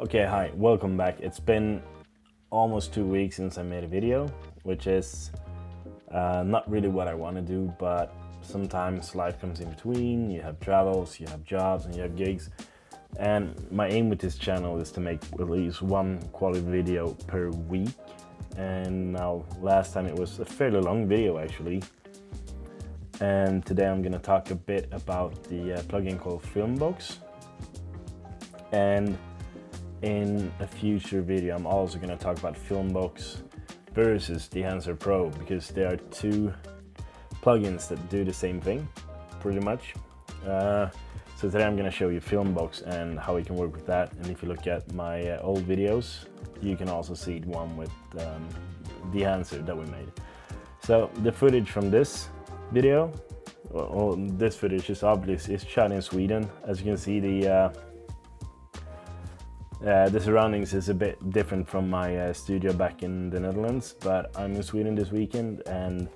Okay, hi, welcome back. It's been almost 2 weeks since I made a video, which is not really what I want to do, but sometimes life comes in between. You have travels, you have jobs, and you have gigs. And my aim with this channel is to make at least one quality video per week. And now, last time it was a fairly long video actually. And today I'm gonna talk a bit about the plugin called Filmbox. And in a future video, I'm also going to talk about Filmbox versus Dehancer Pro, because there are two plugins that do the same thing, pretty much. So today I'm going to show you Filmbox and how we can work with that. And if you look at my old videos, you can also see one with Dehancer that we made. So the footage from this video, well, this footage is obviously shot in Sweden. As you can see, the surroundings is a bit different from my studio back in the Netherlands, but I'm in Sweden this weekend and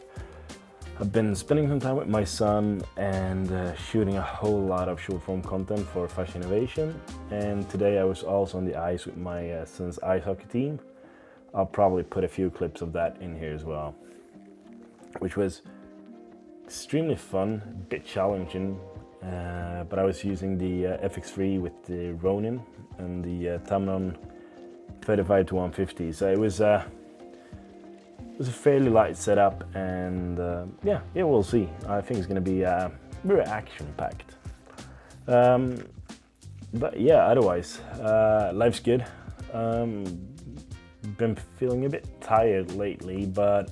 I've been spending some time with my son and shooting a whole lot of short form content for Fashion Innovation. And today I was also on the ice with my son's ice hockey team. I'll probably put a few clips of that in here as well, which was extremely fun, a bit challenging. But I was using the FX3 with the Ronin and the Tamron 35 to 150, so it was a fairly light setup, and yeah, we'll see. I think it's going to be very action-packed. But yeah, otherwise, life's good. Been feeling a bit tired lately, but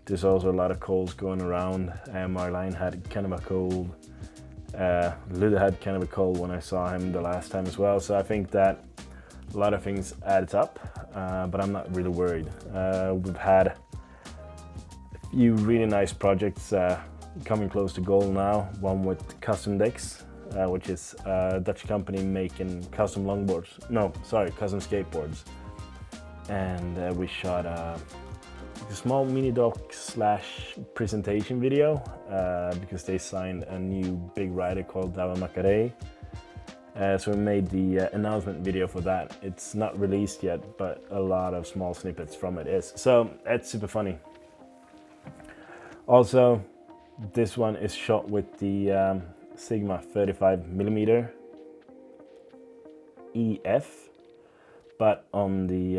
there's also a lot of colds going around. Marlene had kind of a cold. Luda had kind of a cold when I saw him the last time as well, so I think that a lot of things adds up, but I'm not really worried. We've had a few really nice projects coming close to goal now. One with Custom Decks, which is a Dutch company making custom custom skateboards. And we shot a small mini doc / presentation video because they signed a new big rider called Aivascope. So we made the announcement video for that. It's not released yet, but a lot of small snippets from it is. So it's super funny. Also, this one is shot with the Sigma 35mm EF, but on the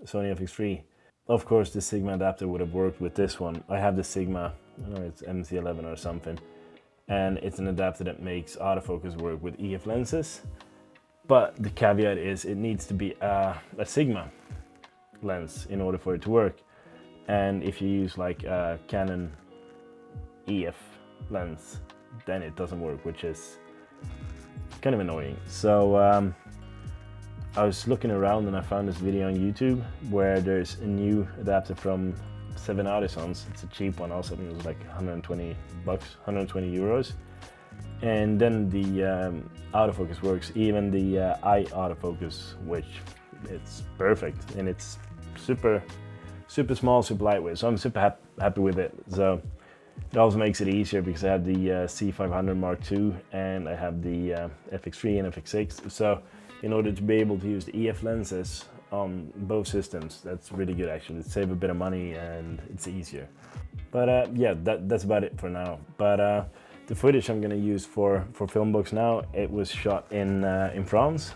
Sony FX3. Of course, the Sigma adapter would have worked with this one. I have the Sigma, I don't know, it's MC11 or something, and it's an adapter that makes autofocus work with EF lenses. But the caveat is it needs to be a Sigma lens in order for it to work. And if you use like a Canon EF lens, then it doesn't work, which is kind of annoying. So I was looking around and I found this video on YouTube where there's a new adapter from 7 Artisans. It's a cheap one also, I think it was like 120 bucks, 120 euros. And then the autofocus works, even the eye autofocus, which it's perfect. And it's super small, super lightweight. So I'm super happy with it. So it also makes it easier because I have the C500 Mark II and I have the FX3 and FX6. So in order to be able to use the EF lenses on both systems, that's really good actually. It saves a bit of money and it's easier. But yeah, that's about it for now. But the footage I'm gonna use for Filmbox now, it was shot in France.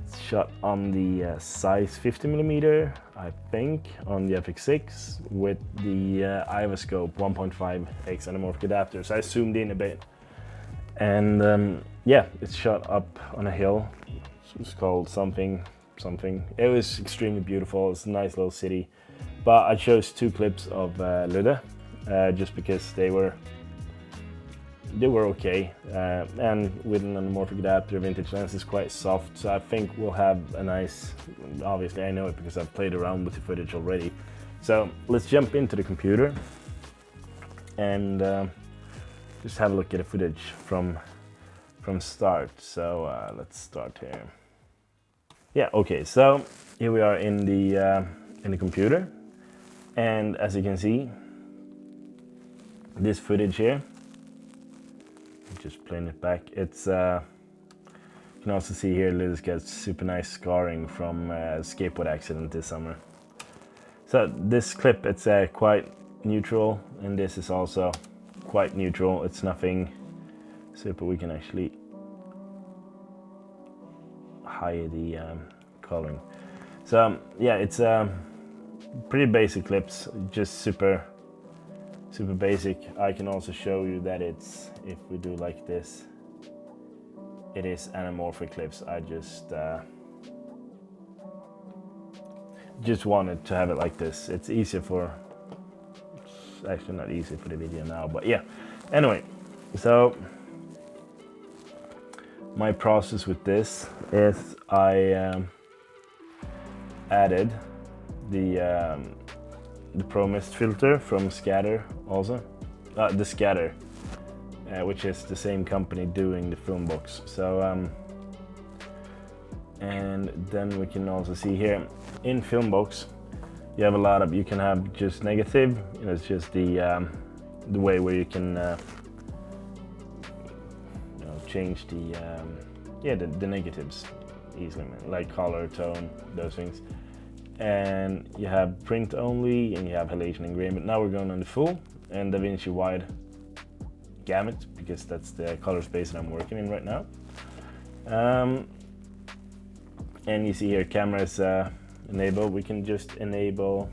It's shot on the size 50mm, I think, on the FX6 with the Aivascope 1.5x anamorphic adapter. So I zoomed in a bit. And yeah, it's shot up on a hill. It's called something. It was extremely beautiful. It's a nice little city. But I chose 2 clips of Luda just because they were okay. And with an anamorphic adapter, vintage lens is quite soft. So I think we'll have a nice, obviously I know it because I've played around with the footage already. So let's jump into the computer and just have a look at the footage from start. So let's start here. Yeah, okay, so here we are in the computer, and as you can see, this footage here, just playing it back, it's You can also see here Liz gets super nice scarring from a skateboard accident this summer. So this clip, it's quite neutral, and this is also quite neutral. It's nothing super. We can actually hide the coloring. So yeah, it's pretty basic clips, just super basic. I can also show you that it's, if we do like this, it is anamorphic clips. I just wanted to have it like this. It's easier for, it's actually not easy for the video now, but yeah. Anyway, so my process with this is I added the Pro Mist filter from Scatter also, the Scatter, which is the same company doing the Filmbox. So and then we can also see here in Filmbox you have a lot of, you can have just negative, you know, it's just the way where you can you know, change the yeah, the negatives easily, like color, tone, those things. And you have print only, and you have halation and grain, but now we're going on the full and DaVinci wide gamut, because that's the color space that I'm working in right now. And you see here cameras enabled. We can just enable,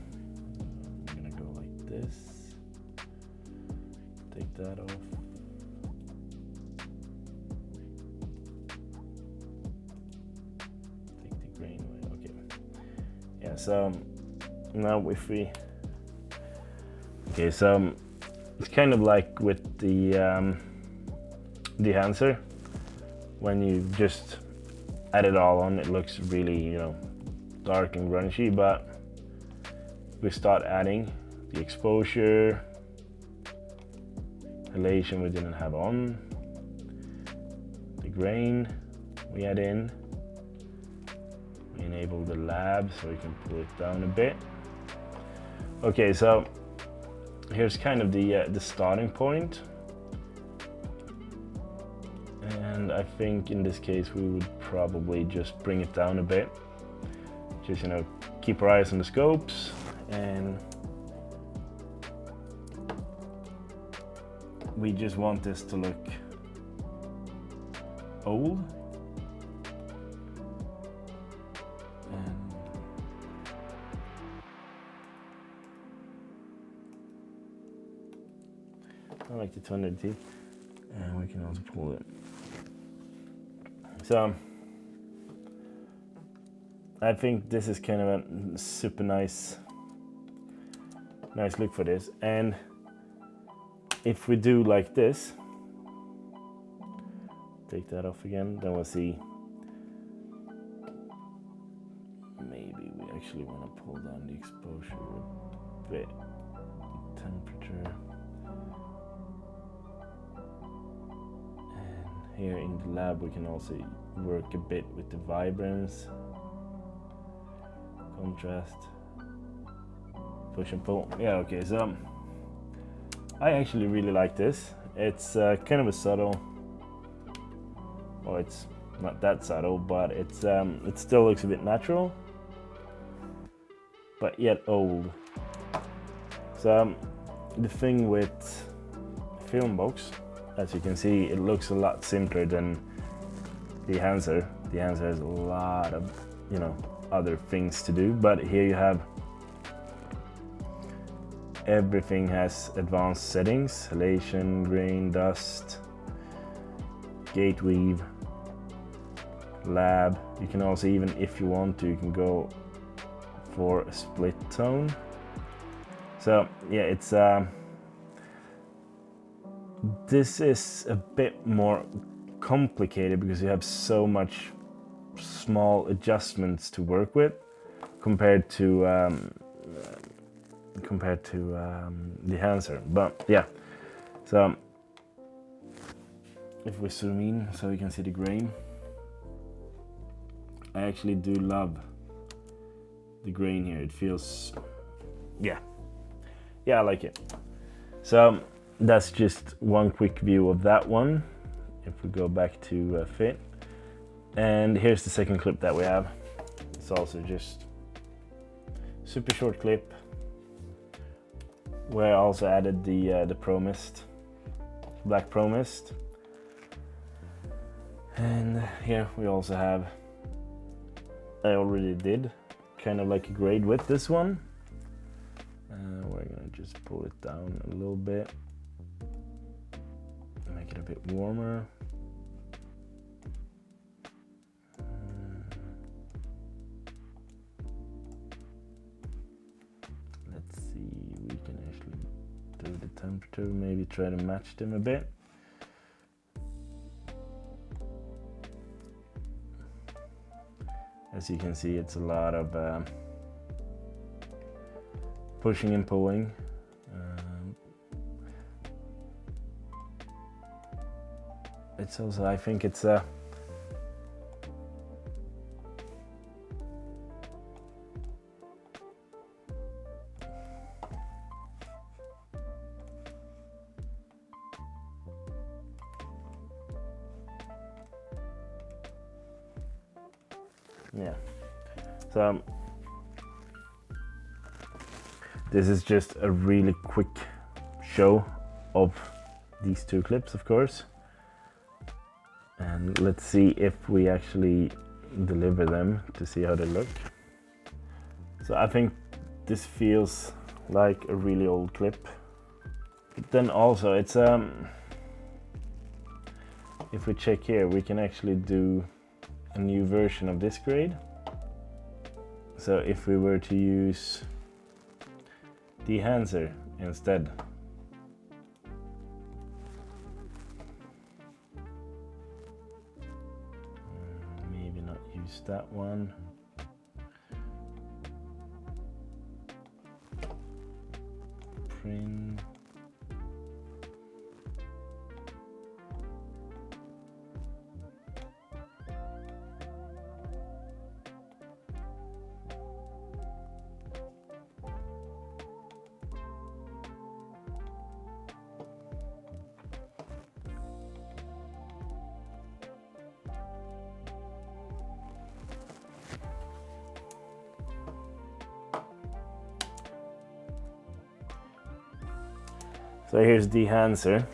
I'm gonna go like this, take that off. Yeah, so now if we, okay, so it's kind of like with the Dehancer, when you just add it all on, it looks really, you know, dark and grungy, but we start adding the exposure, halation we didn't have on, the grain we add in, enable the lab so we can pull it down a bit. Okay, so here's kind of the starting point, and I think in this case we would probably just bring it down a bit. Just, you know, keep our eyes on the scopes, and we just want this to look old. I like the tonality, and we can also pull it. So I think this is kind of a super nice look for this. And if we do like this, take that off again, then we'll see. Maybe we actually want to pull down the exposure a bit, temperature. Here in the lab we can also work a bit with the vibrance, contrast, push and pull. Yeah, okay, so I actually really like this. It's kind of a subtle, or it's not that subtle, but it's it still looks a bit natural, but yet old. So the thing with Filmbox, as you can see, it looks a lot simpler than Dehancer. Dehancer has a lot of, you know, other things to do, but here you have everything has advanced settings: halation, grain, dust, gate weave, lab. You can also, even if you want to, you can go for a split tone. So yeah, it's this is a bit more complicated because you have so much small adjustments to work with compared to Dehancer. But yeah, so if we zoom in so you can see the grain, I actually do love the grain here. It feels, yeah, I like it. So that's just one quick view of that one. If we go back to fit, And here's the second clip that we have. It's also just super short clip where I also added the Pro Mist, Black Pro Mist. And here we also have, I already did kind of like a grade with this one. We're gonna just pull it down a little bit, make it a bit warmer. Let's see, we can actually do the temperature, maybe try to match them a bit. As you can see, it's a lot of pushing and pulling. It's also, I think it's a yeah. So this is just a really quick show of these two clips, of course. And let's see if we actually deliver them to see how they look. So I think this feels like a really old clip. But then also it's if we check here, we can actually do a new version of this grade. So if we were to use Dehancer instead, maybe not use that one. Print. So here's Dehancer.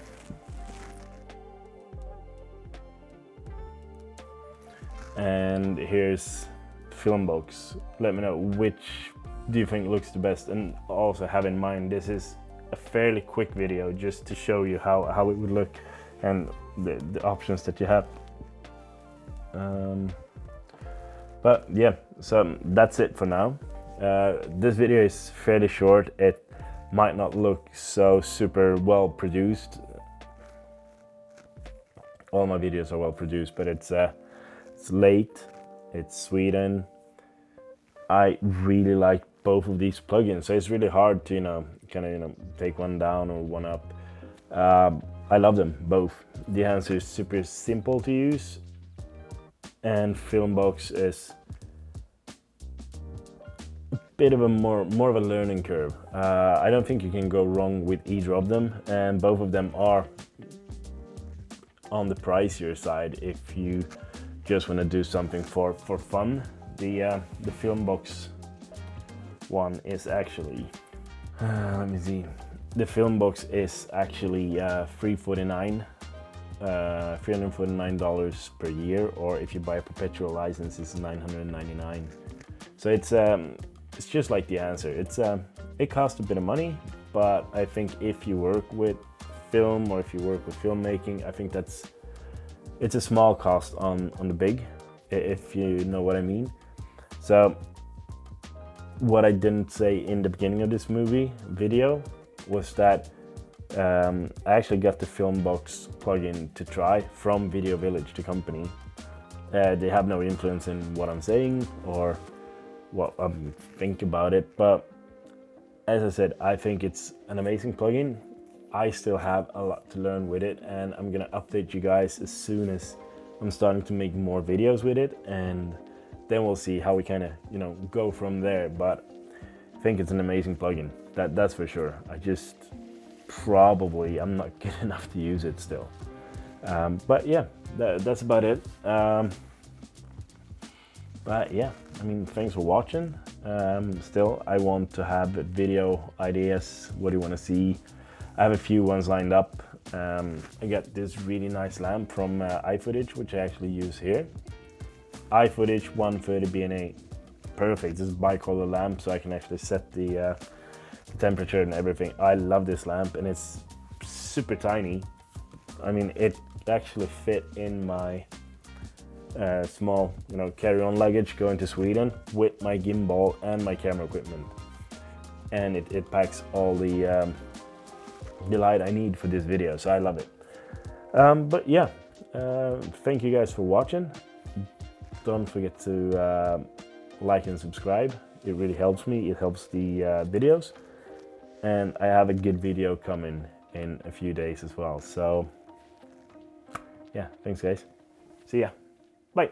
And here's Filmbox. Let me know which do you think looks the best, and also have in mind this is a fairly quick video just to show you how it would look and the options that you have. But yeah, so that's it for now. This video is fairly short. It might not look so super well produced. All my videos are well produced, but it's late, it's Sweden. I really like both of these plugins, so it's really hard to kind of take one down or one up. I love them both. Dehancer is super simple to use, and Filmbox is bit of a more of a learning curve. I don't think you can go wrong with either of them, and both of them are on the pricier side if you just want to do something for fun. The Filmbox one is actually let me see, the Filmbox is actually $349 per year, or if you buy a perpetual license it's $999. So it's just like Dehancer. It costs a bit of money, but I think if you work with film or if you work with filmmaking, I think it's a small cost on the big, if you know what I mean. So what I didn't say in the beginning of this video was that I actually got the Filmbox plugin to try from Video Village, the company. They have no influence in what I'm saying or what I think about it, but as I said, I think it's an amazing plugin. I still have a lot to learn with it, and I'm gonna update you guys as soon as I'm starting to make more videos with it, and then we'll see how we kind of go from there. But I think it's an amazing plugin, that's for sure. I'm not good enough to use it still. But yeah, that's about it. But yeah, I mean, thanks for watching. Still, I want to have video ideas. What do you want to see? I have a few ones lined up. I got this really nice lamp from iFootage, which I actually use here. iFootage 130 BNA, perfect. This is bicolor lamp, so I can actually set the temperature and everything. I love this lamp, and it's super tiny. I mean, it actually fit in my small, carry-on luggage going to Sweden with my gimbal and my camera equipment, and it packs all the light I need for this video, so I love it. But yeah, thank you guys for watching. Don't forget to like and subscribe. It really helps me. It helps the videos, and I have a good video coming in a few days as well. So yeah, thanks guys. See ya. Bye.